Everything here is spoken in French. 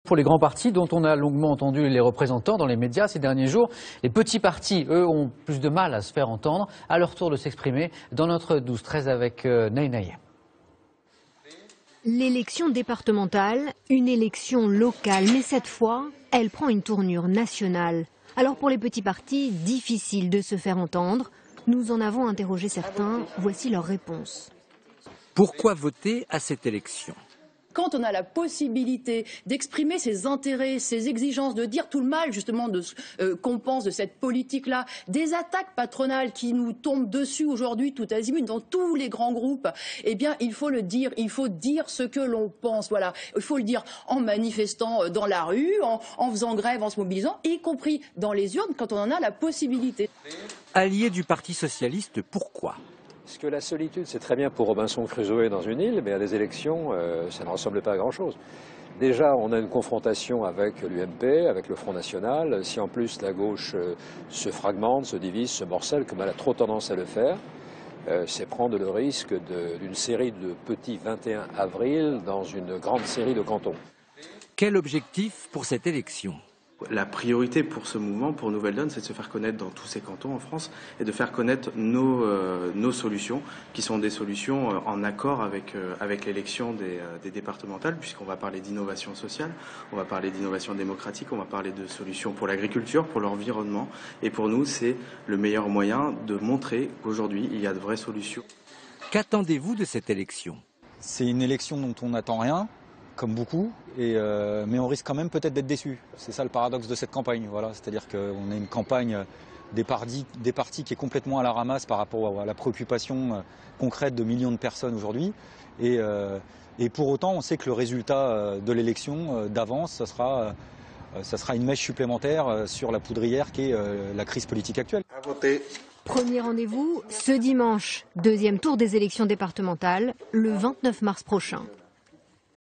Pour les grands partis dont on a longuement entendu les représentants dans les médias ces derniers jours, les petits partis, eux, ont plus de mal à se faire entendre. À leur tour de s'exprimer dans notre 12-13 avec Naïnaï. L'élection départementale, une élection locale, mais cette fois, elle prend une tournure nationale. Alors pour les petits partis, difficile de se faire entendre. Nous en avons interrogé certains, voici leurs réponses. Pourquoi voter à cette élection ? Quand on a la possibilité d'exprimer ses intérêts, ses exigences, de dire tout le mal justement de qu'on pense de cette politique-là, des attaques patronales qui nous tombent dessus aujourd'hui tout azimut dans tous les grands groupes, eh bien il faut le dire, il faut dire ce que l'on pense, voilà. Il faut le dire en manifestant dans la rue, en faisant grève, en se mobilisant, y compris dans les urnes quand on en a la possibilité. Allié du Parti socialiste, pourquoi ? Parce que la solitude, c'est très bien pour Robinson Crusoe dans une île, mais à des élections, ça ne ressemble pas à grand-chose. Déjà, on a une confrontation avec l'UMP, avec le Front National. Si en plus la gauche se fragmente, se divise, se morcelle, comme elle a trop tendance à le faire, c'est prendre le risque d'une série de petits 21 avril dans une grande série de cantons. Quel objectif pour cette élection ? La priorité pour ce mouvement, pour Nouvelle Donne, c'est de se faire connaître dans tous ces cantons en France et de faire connaître nos solutions, qui sont des solutions en accord avec l'élection des départementales, puisqu'on va parler d'innovation sociale, on va parler d'innovation démocratique, on va parler de solutions pour l'agriculture, pour l'environnement. Et pour nous, c'est le meilleur moyen de montrer qu'aujourd'hui, il y a de vraies solutions. Qu'attendez-vous de cette élection ? C'est une élection dont on n'attend rien, comme beaucoup, mais on risque quand même peut-être d'être déçu. C'est ça le paradoxe de cette campagne. Voilà. C'est-à-dire qu'on a une campagne des partis qui est complètement à la ramasse par rapport à la préoccupation concrète de millions de personnes aujourd'hui. Et pour autant, on sait que le résultat de l'élection d'avance, ça sera une mèche supplémentaire sur la poudrière qu'est la crise politique actuelle. À voter. Premier rendez-vous ce dimanche, deuxième tour des élections départementales, le 29 mars prochain.